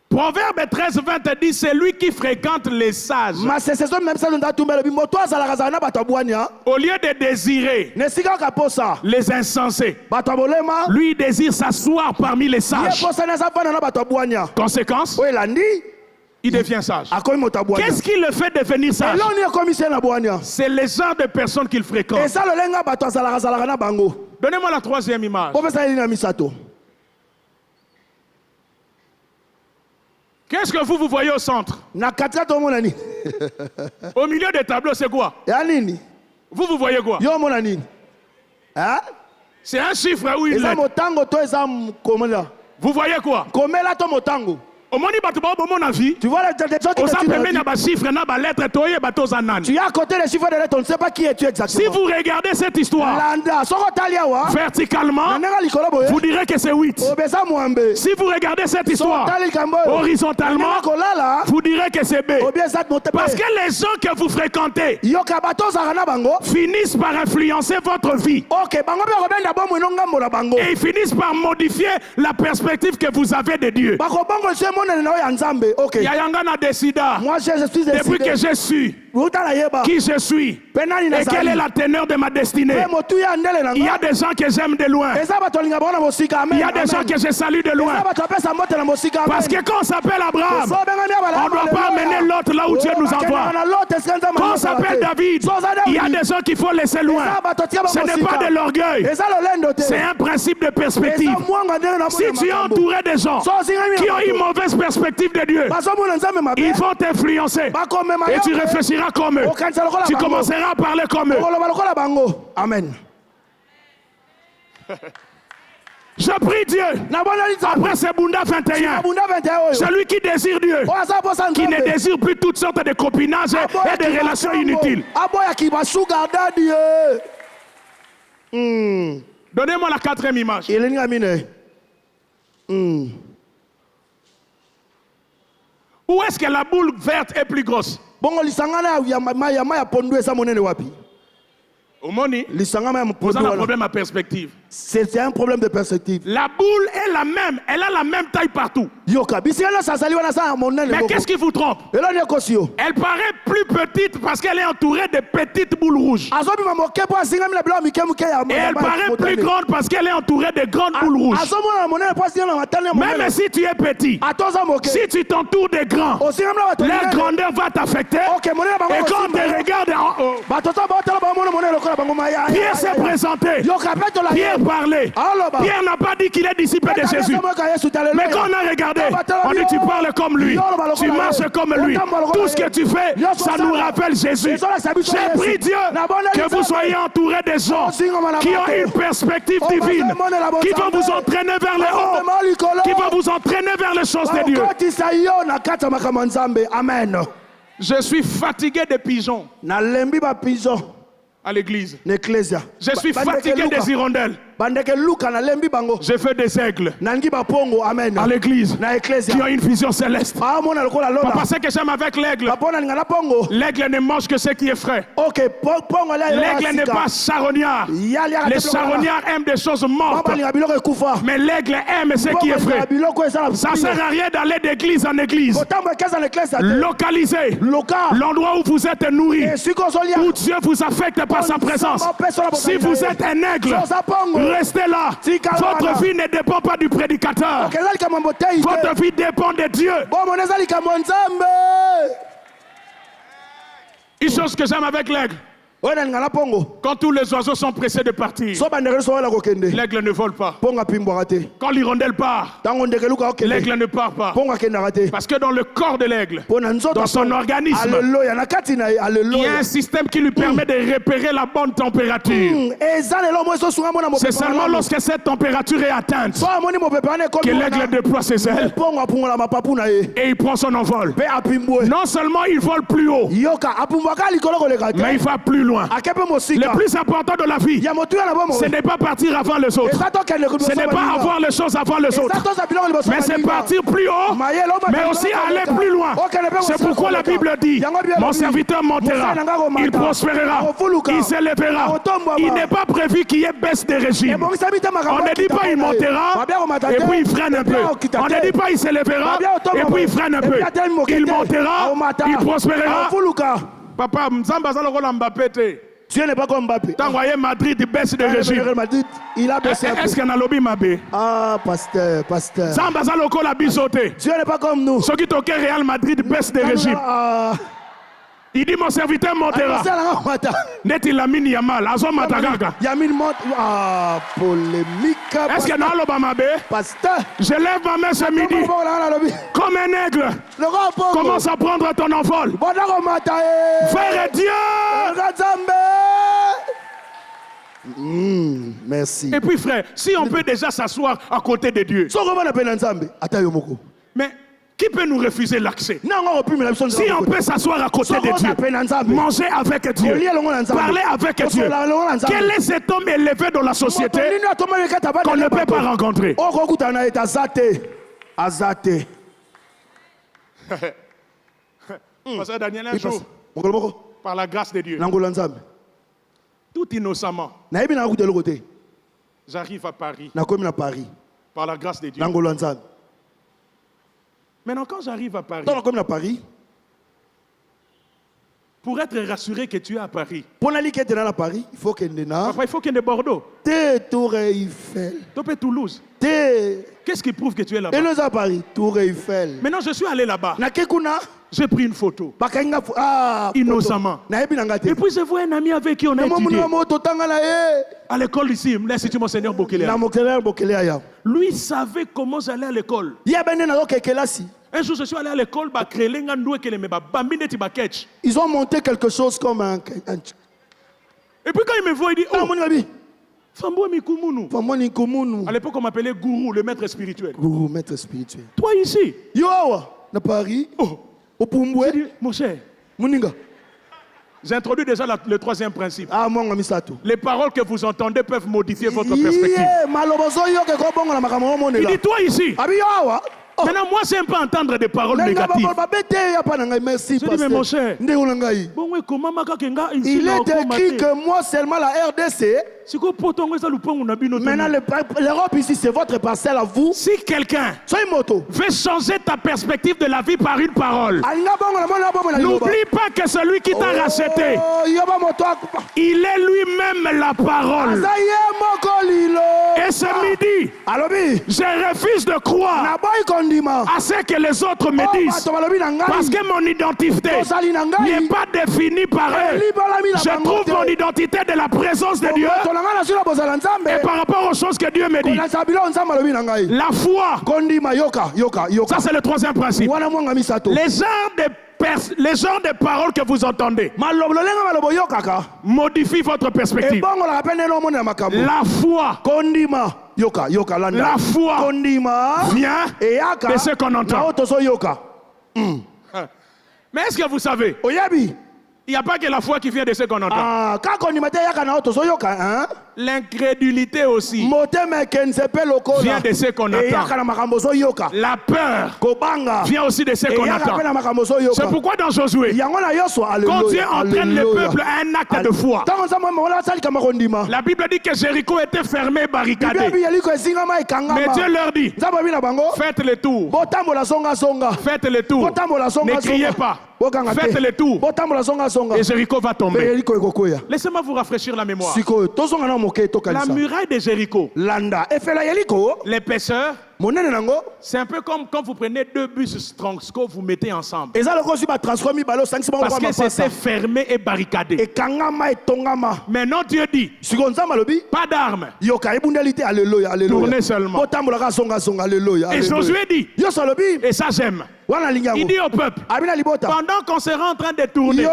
A: Proverbe 13:20 dit, c'est lui qui fréquente les sages.
B: Ma sécession même ça nda tumbela bimbo to azala na bato abwania.
A: Au lieu de désirer
B: Nesika ka posa.
A: les insensés,
B: Bato abolema.
A: lui il désire s'asseoir parmi les
B: Ye
A: sages.
B: posa na zapana na bato abwania.
A: Conséquence,
B: O elandi
A: il devient sage.
B: akomi moto abwania.
A: Qu'est-ce qui le fait devenir sage?
B: Eloni ekomisi na bwania.
A: C'est les genres de personnes qu'il fréquente.
B: Et ça lolenga bato azala na bango.
A: Donnez-moi la troisième image.
B: Professeur Elina Misato.
A: Qu'est-ce que vous voyez au centre?
B: Na katika to monani.
A: Au milieu des tableaux, c'est quoi?
B: Ya nini?
A: Vous voyez quoi?
B: Yo mona nini? Hein?
A: C'est un chiffre ou une
B: Eza
A: lettre?
B: motango to eza komela.
A: Vous voyez quoi?
B: Komela to motango.
A: Au monde bato ba mon avis.
B: Tu vois les gens qui
A: Au sein
B: te
A: na ba chiffre na ba lettre toye bato zanani.
B: Tu es à côté des chiffres de lettres, on ne sait pas qui es-tu exactement.
A: Si vous regardez cette histoire
B: Landa, soko talia wa.
A: verticalement,
B: Nanga likolo boye.
A: vous direz que c'est 8.
B: Obesa muambe.
A: Si vous regardez cette histoire
B: Tali kambo.
A: horizontalement,
B: Nanga kolala.
A: vous direz que c'est B.
B: Obesa monte pas.
A: Parce que les gens que vous fréquentez
B: Yo kabato zarana bango.
A: finissent par influencer votre vie.
B: OK, bango be robenda bomo nongambo la bango.
A: Et ils finissent par modifier la perspective que vous avez de Dieu.
B: Bako bongo se mona na ya Nzambe. OK.
A: Yayanga na décida.
B: Moi je suis
A: Depuis que je suis qui je suis et quelle est la teneur de ma destinée. Il y a des gens que j'aime de loin. Il y a des gens que je salue de loin. Parce que quand on s'appelle Abraham, on ne doit pas amener l'autre là où Dieu nous envoie. Quand on s'appelle David, il y a des gens qu'il faut laisser loin. Ce n'est pas de l'orgueil. C'est un principe de perspective. Si tu es entouré de gens qui ont une mauvaise perspective de Dieu, ils vont t'influencer. Et tu réfléchiras comme eux. Tu commenceras à parler comme eux.
B: Amen.
A: Je prie Dieu. Après c'est Bunda 21. Celui qui désire Dieu, qui ne désire plus toutes sortes de copinages et de relations inutiles. Donnez-moi la quatrième image. Où est-ce que la boule verte est plus grosse? Omoni, vous avez un problème à perspective.
B: C'est un problème de perspective.
A: La boule est la même, elle a la même taille partout. Mais qu'est-ce qui vous trompe? Elle paraît plus petite parce qu'elle est entourée de petites boules rouges. Et elle paraît plus grande parce qu'elle est entourée de grandes boules rouges. Même si tu es petit, si tu t'entoures de grands, leur grandeur va t'affecter. Et quand on te regarde en haut, Pierre s'est présenté. Pierre parlait. Pierre n'a pas dit qu'il est disciple de Jésus. Mais quand on a regardé, on dit tu parles comme lui, tu marches comme lui. Tout ce que tu fais, ça nous rappelle Jésus. J'ai pris Dieu que vous soyez entourés des gens qui ont une perspective divine, qui vont vous entraîner vers le haut, qui vont vous entraîner vers les choses de Dieu. Je suis fatigué des pigeons à l'église. Je suis fatigué des hirondelles. Je fais des aigles à l'église qui ont une vision céleste. Parce que j'aime avec l'aigle. L'aigle ne mange que ce qui est frais. L'aigle n'est pas charognard. Les charognards aiment des choses mortes. Mais l'aigle aime ce qui est frais. Ça ne sert à rien d'aller d'église en église. Localisez l'endroit où vous êtes nourri, où Dieu vous affecte par sa présence. Si vous êtes un aigle, restez là. Votre vie ne dépend pas du prédicateur. Votre vie dépend de Dieu. Une chose que j'aime avec l'aigle, Quand tous les oiseaux sont pressés de partir, l'aigle ne vole pas. Quand l'hirondelle part, l'aigle ne part pas. Parce que dans le corps de l'aigle, dans son organisme, il y a un système qui lui permet de repérer la bonne température. C'est seulement lorsque cette température est atteinte que l'aigle déploie ses ailes et il prend son envol. Non seulement il vole plus haut, mais il va plus loin. Le plus important de la vie, ce n'est pas partir avant les autres. Ce n'est pas avoir les choses avant les autres. Mais c'est partir plus haut, mais aussi aller plus loin. C'est pourquoi la Bible dit, mon serviteur montera, il prospérera, il s'élèvera. Il n'est pas prévu qu'il y ait baisse de régime. On ne dit pas il montera et puis il freine un peu. On ne dit pas il s'élèvera et puis il freine un peu. Il montera, il prospérera. Papa, Dieu n'est pas comme Mbappé. T'as envoyé Madrid, il baisse de régime.
B: Il a baissé.
A: Est-ce qu'il y a un lobby Mbappé?
B: Ah, pasteur.
A: Dieu
B: n'est pas comme nous.
A: Ceux qui toquent Real Madrid baisse de régime. Il dit mon serviteur montera. Net il a mis Yamal. Azo Matagaga.
B: Yamin monte. Ah, polémique.
A: Est-ce qu'il y a un lobby Mbappé?
B: Pasteur.
A: Je lève ma main ce midi. Comme un aigle. Commence à prendre ton envol. Frère Dieu.
B: Merci.
A: Et puis frère, si on peut déjà s'asseoir à côté de Dieu. Mais qui peut nous refuser l'accès? Si on peut s'asseoir à côté de Dieu, manger avec Dieu, parler avec Dieu, quel est cet homme élevé dans la société qu'on ne peut pas rencontrer? Pasteur Daniel, un jour, par la grâce de Dieu, tout innocemment, j'arrive à Paris, par la grâce de Dieu. Maintenant, quand j'arrive à Paris, pour être rassuré que tu es à Paris,
B: il faut qu'il y ait
A: papa, il faut qu'il y ait Bordeaux,
B: Tour Eiffel,
A: Toulouse. Qu'est-ce qui prouve que tu es là-bas?
B: Tour Eiffel.
A: Maintenant, je suis allé là-bas. J'ai pris une photo. Innocemment. Et puis je vois un ami avec qui on a étudié. À l'école ici, l'Institut Monseigneur Bokelea. Lui savait comment j'allais à l'école. Un jour, je suis allé à l'école.
B: Ils ont monté quelque chose comme un...
A: Et puis quand il me voit, il dit, oh, à l'époque, on m'appelait Gourou, le maître spirituel.
B: Gourou, maître spirituel.
A: Toi ici.
B: À Paris.
A: Oh. Mon cher, j'introduis déjà le troisième principe. Les paroles que vous entendez peuvent modifier votre perspective. Il dit toi ici. Maintenant, moi, je n'aime pas entendre des paroles négatives.
B: Merci,
A: je dis, mais mon cher,
B: il est écrit que moi seulement la RDC. Maintenant, l'Europe ici, c'est votre parcelle à vous.
A: Si quelqu'un veut changer ta perspective de la vie par une parole, n'oublie pas que celui qui t'a racheté, il est lui-même la parole. Et ce midi, je refuse de croire à ce que les autres me disent, parce que mon identité n'est pas définie par eux. Je trouve mon identité de la présence de Dieu et par rapport aux choses que Dieu me dit. La foi, ça c'est le troisième principe. Les genres de paroles que vous entendez modifient votre perspective. La foi, vient de ce qu'on entend. Mais est-ce que vous savez, il n'y a pas que la foi qui vient de ce qu'on entend. L'incrédulité aussi vient de ce qu'on entend. La peur vient aussi de ce qu'on entend. C'est pourquoi dans Josué, quand Dieu entraîne le peuple à un acte de foi, la Bible dit que Jéricho était fermé, barricadé. Mais Dieu leur dit, faites le tour. Faites le tour. Ne criez pas. Faites le tour. Et Jéricho va tomber. Laissez-moi vous rafraîchir la mémoire. La muraille de Jéricho, l'épaisseur C'est un peu comme quand vous prenez deux bus Strongsko, vous mettez ensemble.
B: Parce
A: que c'était fermé et barricadé. Maintenant Dieu dit, pas d'armes. Tournez seulement. Et Josué dit, et ça j'aime. Il dit au peuple, pendant qu'on sera en train de tourner,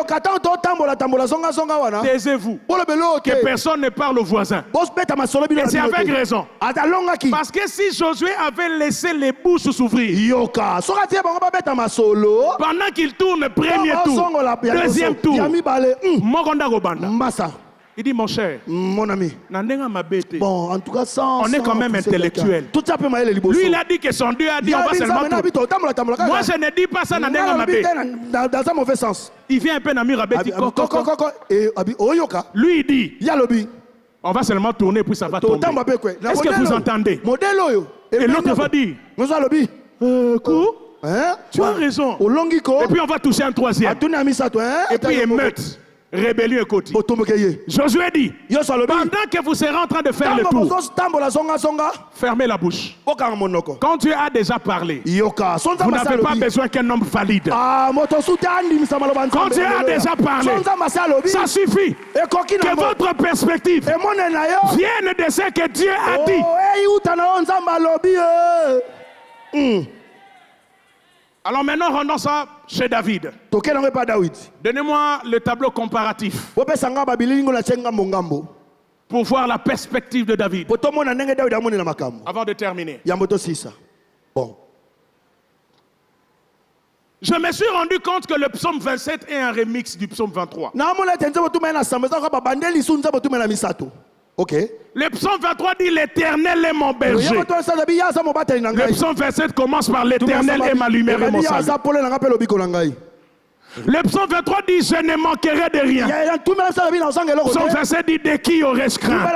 A: taisez-vous, que personne ne parle aux voisins. Et c'est avec raison. Parce que si Josué avait laissé les bouches s'ouvrir, pendant qu'il tourne premier tour, deuxième tour, il dit, mon cher,
B: mon ami,
A: bon, en tout cas, on est quand même intellectuel. Lui, il a dit que son Dieu a dit, on va seulement tourner. Moi, je ne dis pas ça
B: dans un mauvais sens.
A: Il vient un peu dans lui, il dit, on va seulement tourner puis ça va tomber. Est-ce que vous entendez? Et l'autre va dire, tu as raison. Et puis on va toucher un troisième. Et puis émeute. Rébellion et côté. Josué dit, pendant que vous serez en train de faire le tour, fermez la bouche. Quand Dieu a déjà parlé, vous n'avez pas besoin qu'un homme valide. Quand Dieu a déjà parlé, ça suffit que votre perspective vienne de ce que Dieu a dit. Alors maintenant, rendons ça chez David. Donnez-moi le tableau comparatif pour voir la perspective de David. Avant de terminer.
B: Bon.
A: Je me suis rendu compte que le psaume 27 est un remix du psaume 23.
B: Ok.
A: Le psaume 23 dit l'Éternel est mon berger. Le psaume 27 commence par l'Éternel est ma lumière et mon salut. Le psaume 23 dit je ne manquerai de rien. Le psaume 27 dit de qui aurais-je crainte.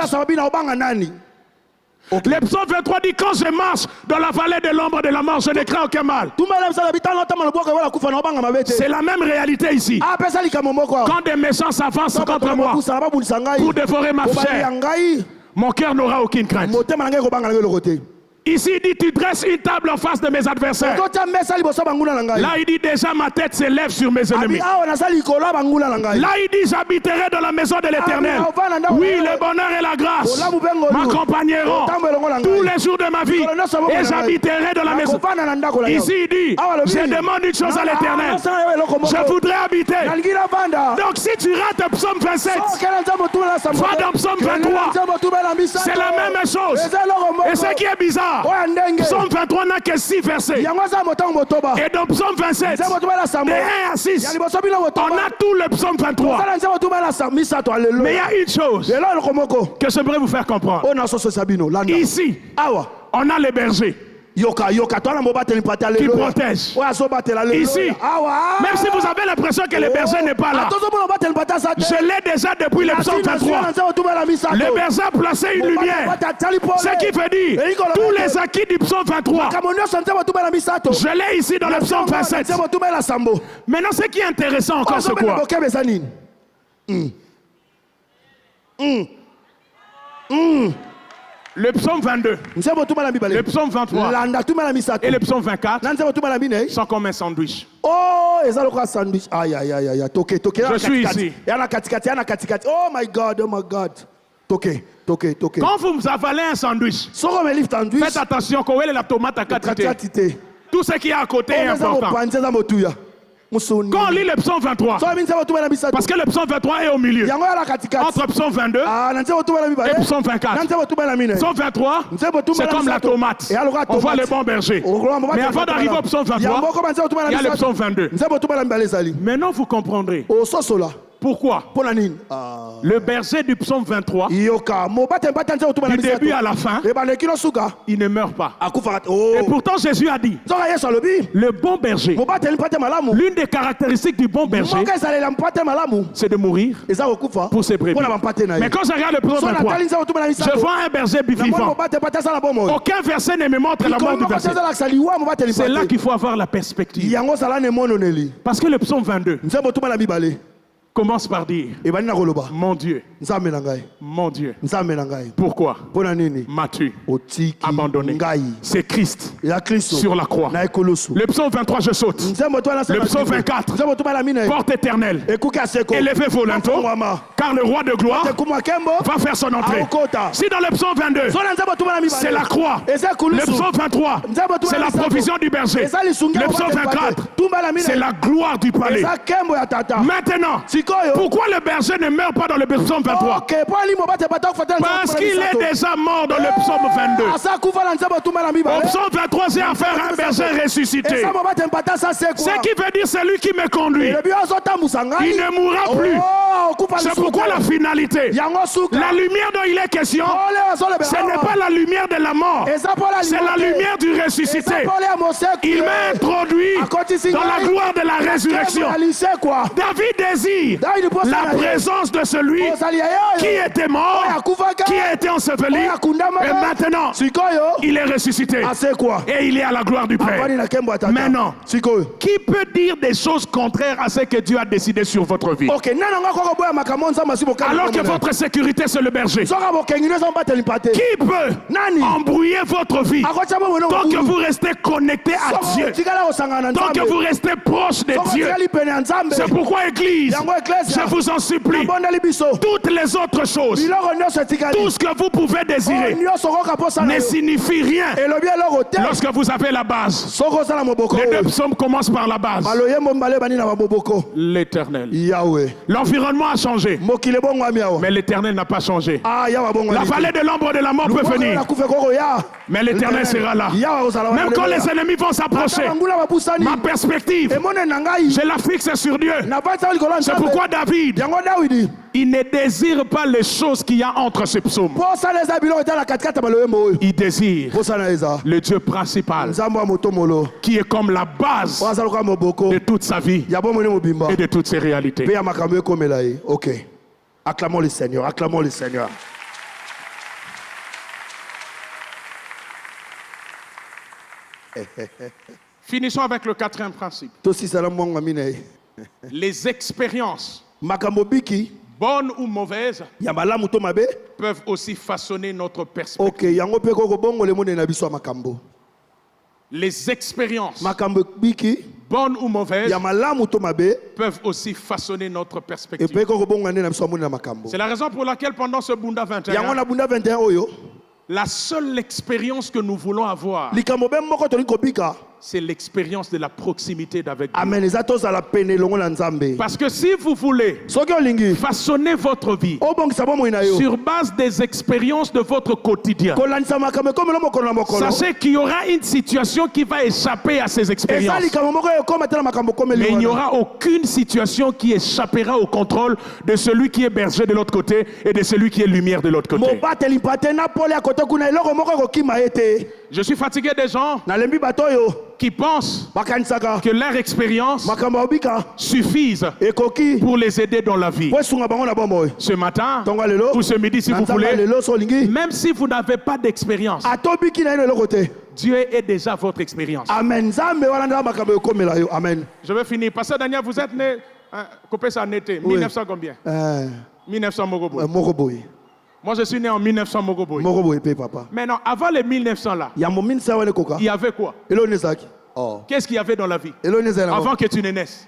A: Le psaume 23 dit quand je marche dans la vallée de l'ombre de la mort, je ne crains aucun mal. C'est la même réalité ici. Quand des méchants s'avancent contre moi pour dévorer ma chair, mon cœur n'aura aucune crainte. Ici, il dit, tu dresses une table en face de mes adversaires. Là, il dit, déjà ma tête s'élève sur mes ennemis. Là, il dit, j'habiterai dans la maison de l'Éternel. Oui, le bonheur et la grâce m'accompagneront tous les jours de ma vie. Et j'habiterai dans la maison. Ici, il dit, je demande une chose à l'Éternel. Je voudrais habiter. Donc, si tu rates psaume 27, va dans psaume 23. C'est la même chose. Et ce qui est bizarre, psaume 23 n'a que 6 versets. Et dans psaume 27, de 1 à 6, on a tout le psaume 23. Mais il y a une chose que j'aimerais vous faire comprendre. Ici, on a les bergers qui protègent. Ici, même si vous avez l'impression que le berger n'est pas là, je l'ai déjà depuis le psaume 23. Le berger a placé une lumière, ce qui veut dire tous les acquis du psaume 23. Je l'ai ici dans le psaume 27. Maintenant, ce qui est intéressant encore, c'est quoi? Le psaume 22, le psaume 23 et le psaume 24 sont comme un sandwich.
B: Oh, sandwich. Aïe, aïe, aïe, aïe.
A: Je suis ici.
B: Oh my God.
A: Quand vous avalez un sandwich, faites attention quand elle est la tomate à quantité. Tout ce qui est à côté est important. Quand on lit le psaume 23, parce que le psaume 23 est au milieu, entre psaume 22 et psaume 24. Psaume 23, c'est comme la tomate. On voit le bon berger. Mais avant d'arriver au psaume 23, il y a le psaume 22. Maintenant, vous comprendrez. Pourquoi? Le berger du psaume 23, du début à la fin, il ne meurt pas. Et pourtant Jésus a dit, le bon berger, l'une des caractéristiques du bon berger, c'est de mourir pour ses brebis. Mais quand je regarde le psaume 23, je vois un berger vivant. Aucun verset ne me montre la mort du berger. C'est là qu'il faut avoir la perspective. Parce que le psaume 22, Commence par dire, mon Dieu, mon Dieu, pourquoi m'as-tu abandonné? C'est Christ sur la croix. Le psaume 23, je saute. Le psaume 24, porte éternelle, élevez vos linteaux, car le roi de gloire va faire son entrée. Si dans le psaume 22, c'est la croix, le psaume 23, c'est la provision du berger, le psaume 24, c'est la gloire du palais. Maintenant, pourquoi le berger ne meurt pas dans le psaume 23? Parce qu'il est déjà mort dans le psaume 22. Au psaume 23, c'est à faire un berger ressuscité. Ce qui veut dire c'est lui qui me conduit. Il ne mourra plus. C'est pourquoi la finalité, la lumière dont il est question, ce n'est pas la lumière de la mort, c'est la lumière du ressuscité. Il m'a introduit dans la gloire de la résurrection. David désire la présence de celui qui était mort, qui a été enseveli, et maintenant il est ressuscité et il est à la gloire du Père. Maintenant, qui peut dire des choses contraires à ce que Dieu a décidé sur votre vie? Alors que votre sécurité c'est le berger. Qui peut embrouiller votre vie tant que vous restez connecté à Dieu, tant que vous restez proche de Dieu? C'est pourquoi Église, je vous en supplie, toutes les autres choses, tout ce que vous pouvez désirer ne signifie rien lorsque vous avez la base. Les deux psaumes commencent par la base. L'Éternel. L'environnement a changé, mais l'Éternel n'a pas changé. La vallée de l'ombre de la mort peut venir, mais l'Éternel sera là. Même quand les ennemis vont s'approcher, ma perspective, je la fixe sur Dieu. C'est pourquoi David, il ne désire pas les choses qu'il y a entre ces psaumes. Il désire le Dieu principal qui est comme la base de toute sa vie et de toutes ses réalités.
B: Ok. Acclamons le Seigneur, acclamons le Seigneur.
A: Finissons avec le quatrième principe. Les expériences, bonnes ou mauvaises, peuvent aussi façonner notre perspective. Les expériences, bonnes ou mauvaises, peuvent aussi façonner notre perspective. C'est la raison pour laquelle pendant ce Bunda 21, la seule expérience que nous voulons avoir, c'est l'expérience de la proximité d'avec Dieu. Parce que si vous voulez façonner votre vie sur base des expériences de votre quotidien, sachez qu'il y aura une situation qui va échapper à ces expériences. Mais il n'y aura aucune situation qui échappera au contrôle de celui qui est berger de l'autre côté et de celui qui est lumière de l'autre côté. Je suis fatigué des gens qui pensent que leur expérience suffise pour les aider dans la vie. Ce matin ou ce midi, si vous voulez, même si vous n'avez pas d'expérience, Dieu est déjà votre expérience.
B: Amen.
A: Je vais finir. Pasteur Daniel, vous êtes né, coupez ça en été, 1900 combien? 1900 Mogoboy. Moi, je suis né en 1900 Mogoboy.
B: Papa.
A: Maintenant, avant les 1900 là, il y avait quoi? Qu'est-ce qu'il y avait dans la vie avant que tu ne naisses?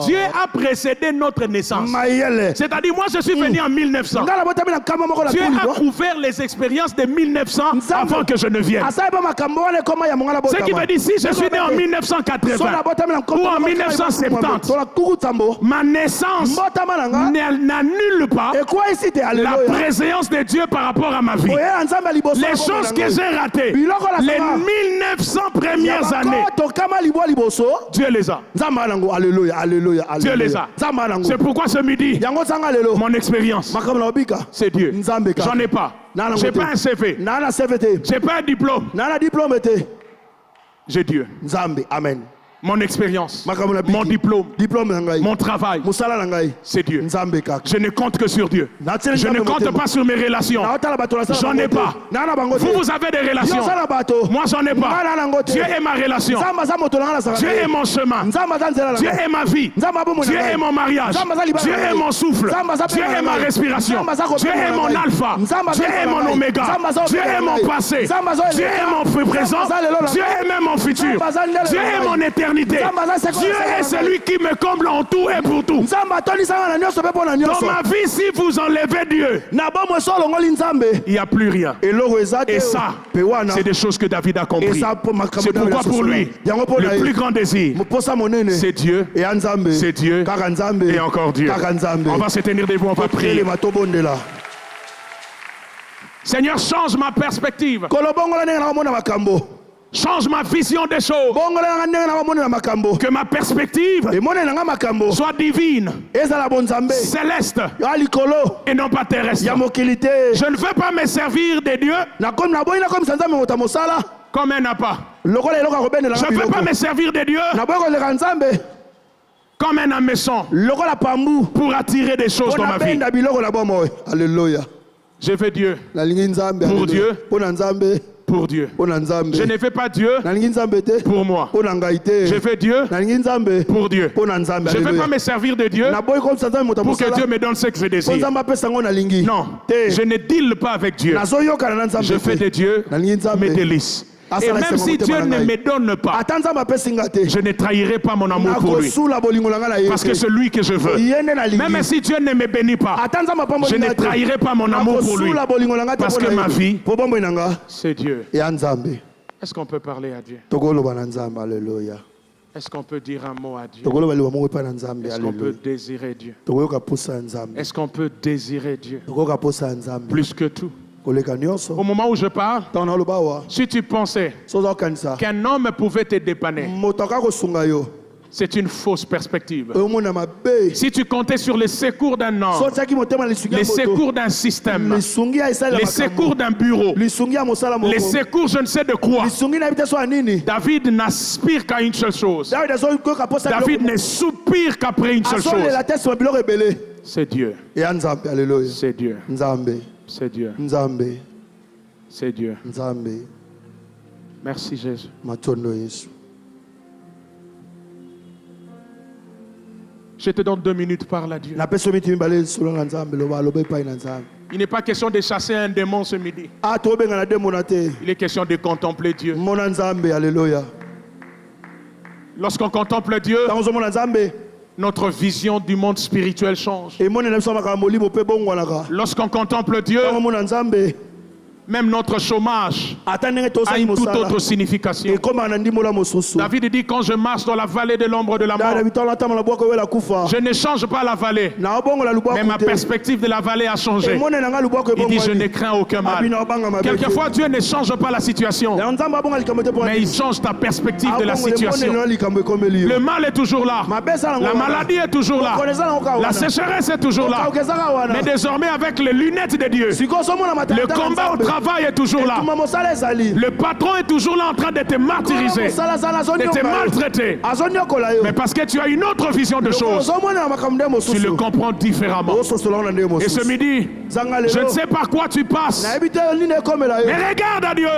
A: Dieu a précédé notre naissance. C'est-à-dire, moi je suis venu en 1900. Dieu a couvert les expériences de 1900 avant que je ne vienne. Ce qui veut dire, si je suis né en 1980 ou en 1970, ma naissance n'annule pas la présence de Dieu par rapport à ma vie. Les choses que j'ai ratées, les 1900 premières années, Dieu les a. Dieu les a. C'est pourquoi ce midi, mon expérience, c'est Dieu. J'en ai pas. J'ai pas un CV. J'ai pas un diplôme. J'ai Dieu.
B: Amen.
A: Mon expérience, mon diplôme, mon travail, c'est Dieu. Je ne compte que sur Dieu. Je ne compte pas sur mes relations. J'en ai pas. Vous avez des relations. Moi, j'en ai pas. Dieu est ma relation. Dieu est mon chemin. Dieu est ma vie. Dieu est mon mariage. Dieu est mon souffle. Dieu est ma respiration. Dieu est mon alpha. Dieu est mon oméga. Dieu est mon passé. Dieu est mon présent. Dieu est même mon futur. Dieu est mon éternité. Dieu est celui qui me comble en tout et pour tout. Dans ma vie, si vous enlevez Dieu, il n'y a plus rien. Et ça, c'est des choses que David a compris. C'est pourquoi pour lui, le plus grand désir, c'est Dieu, c'est Dieu et encore Dieu. On va se tenir debout, on va prier. Seigneur, change ma perspective. Change ma vision des choses. Que ma perspective soit divine, céleste et non pas terrestre. Je ne veux pas me servir de Dieu comme un appât. Je ne veux pas me servir de Dieu comme un hameçon pour attirer des choses dans ma vie.
B: Alléluia.
A: Je veux Dieu pour Dieu. Pour Dieu. Je ne veux pas Dieu pour moi. Je veux Dieu pour Dieu. Je ne veux pas me servir de Dieu pour que Dieu me donne ce que je désire. Non, je ne deal pas avec Dieu. Je fais de Dieu mes délices. Et même si Dieu ne me donne pas, je ne trahirai pas mon amour pour lui. Parce que c'est lui que je veux. Même si Dieu ne me bénit pas, je ne trahirai pas mon amour pour lui. Parce que ma vie, c'est Dieu. Est-ce qu'on peut parler à Dieu? Est-ce qu'on peut dire un mot à Dieu? Est-ce qu'on peut désirer Dieu? Est-ce qu'on peut désirer Dieu plus que tout? Au moment où je parle, si tu pensais qu'un homme pouvait te dépanner, c'est une fausse perspective. Si tu comptais sur les secours d'un homme, les secours d'un système, les secours d'un bureau, les secours je ne sais de quoi, David n'aspire qu'à une seule chose. David ne soupire qu'après une seule chose. C'est Dieu. C'est Dieu. C'est Dieu. C'est Dieu. Merci Jésus. Je te donne 2 minutes, parle à Dieu. Il n'est pas question de chasser un démon ce midi. Il est question de contempler Dieu. Lorsqu'on contemple Dieu, notre vision du monde spirituel change. Lorsqu'on contemple Dieu, même notre chômage a une toute autre signification. David dit, quand je marche dans la vallée de l'ombre de la mort, je ne change pas la vallée, mais ma perspective de la vallée a changé. Il dit, je ne crains aucun mal. Quelquefois, Dieu ne change pas la situation, mais il change ta perspective de la situation. Le mal est toujours là, la maladie est toujours là, la sécheresse est toujours là, mais désormais avec les lunettes de Dieu, le combat au travail est toujours là. Le patron est toujours là en train de te martyriser, de te maltraiter. Mais parce que tu as une autre vision de choses, tu le comprends différemment. Et ce midi, je ne sais par quoi tu passes, mais regarde à Dieu.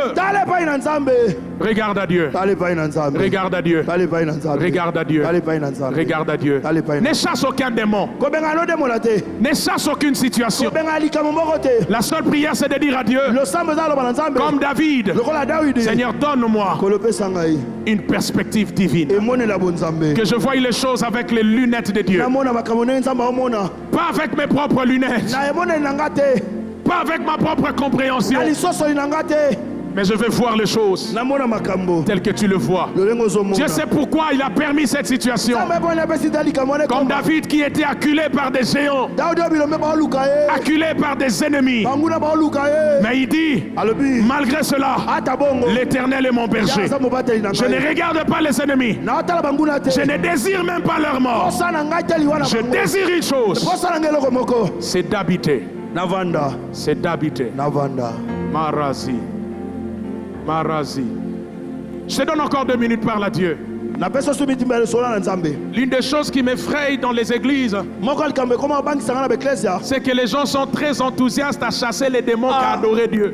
A: Regarde à Dieu. Regarde à Dieu. Regarde à Dieu. Regarde à Dieu. Ne chasse aucun démon. Ne chasse aucune situation. La seule prière, c'est de dire à Dieu, comme David, Seigneur, donne-moi une perspective divine. Que je voie les choses avec les lunettes de Dieu. Pas avec mes propres lunettes. Pas avec ma propre compréhension. Mais je vais voir les choses telles que tu le vois. Dieu sait pourquoi il a permis cette situation. Comme David qui était acculé par des géants, acculé par des ennemis. Mais il dit, malgré cela, l'Éternel est mon berger. Je ne regarde pas les ennemis. Je ne désire même pas leur mort. Je désire une chose, c'est d'habiter. C'est d'habiter. Marazi. Je te donne encore 2 minutes, parle à Dieu. L'une des choses qui m'effraie dans les églises, c'est que les gens sont très enthousiastes à chasser les démons qu'à adorer Dieu.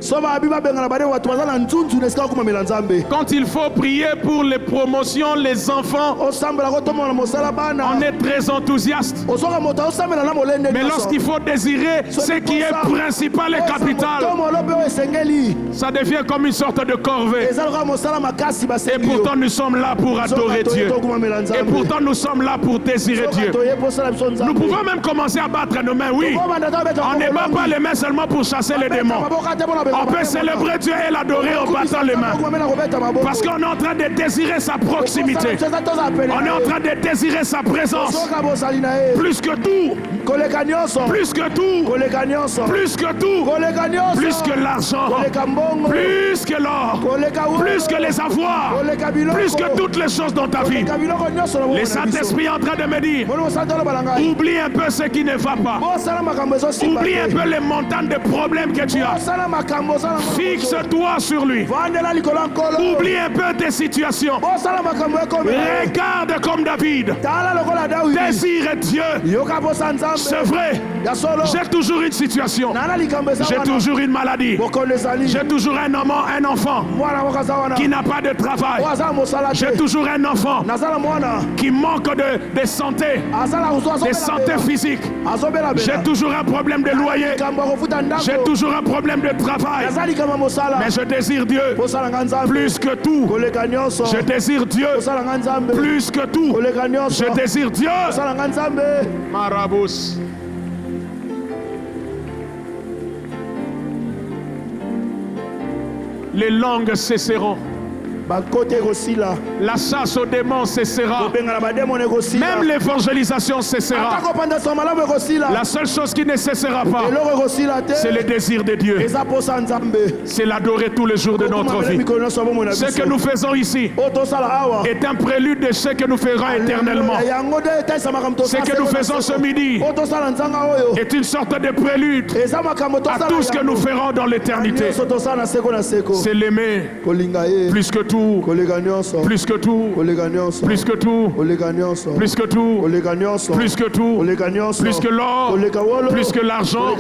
A: Quand il faut prier pour les promotions, les enfants, on est très enthousiaste. Mais lorsqu'il faut désirer ce qui est principal et capital, ça devient comme une sorte de corvée. Et pourtant nous sommes là pour adorer Dieu. Et pourtant nous sommes là pour désirer Dieu. Nous pouvons même commencer à battre nos mains, oui. On ne bat pas les mains seulement pour chasser les démons. On peut célébrer Dieu et l'adorer en battant les mains. Parce qu'on est en train de désirer sa proximité. On est en train de désirer sa présence. Plus que tout. Plus que tout. Plus que tout. Plus que l'argent. Plus que l'or. Plus que les avoirs. Plus que toutes les choses dans ta vie. Le Saint-Esprit est en train de me dire, oublie un peu ce qui ne va pas. Oublie un peu les montagnes de problèmes que tu as. Fixe-toi sur lui. Oublie un peu tes situations. Regarde comme David. Désire Dieu. C'est vrai. J'ai toujours une situation. J'ai toujours une maladie. J'ai toujours un enfant qui n'a pas de travail. J'ai toujours un enfant qui manque de santé physique. J'ai toujours un problème de loyer. J'ai toujours un problème de travail. Mais je désire Dieu plus que tout. Je désire Dieu plus que tout. Je désire Dieu. Marabous. Les langues cesseront. La chasse aux démons cessera. Même l'évangélisation cessera. La seule chose qui ne cessera pas, c'est le désir de Dieu. C'est l'adorer tous les jours de notre vie. Ce que nous faisons ici est un prélude de ce que nous ferons éternellement. Ce que nous faisons ce midi est une sorte de prélude à tout ce que nous ferons dans l'éternité. C'est l'aimer plus que tout. Plus que tout, plus que tout, plus que tout, plus que tout, plus que l'or, plus que l'argent,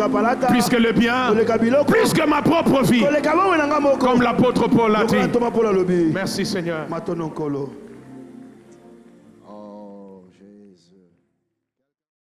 A: plus que le bien, plus que ma propre vie, comme l'apôtre Paul a dit. Merci Seigneur.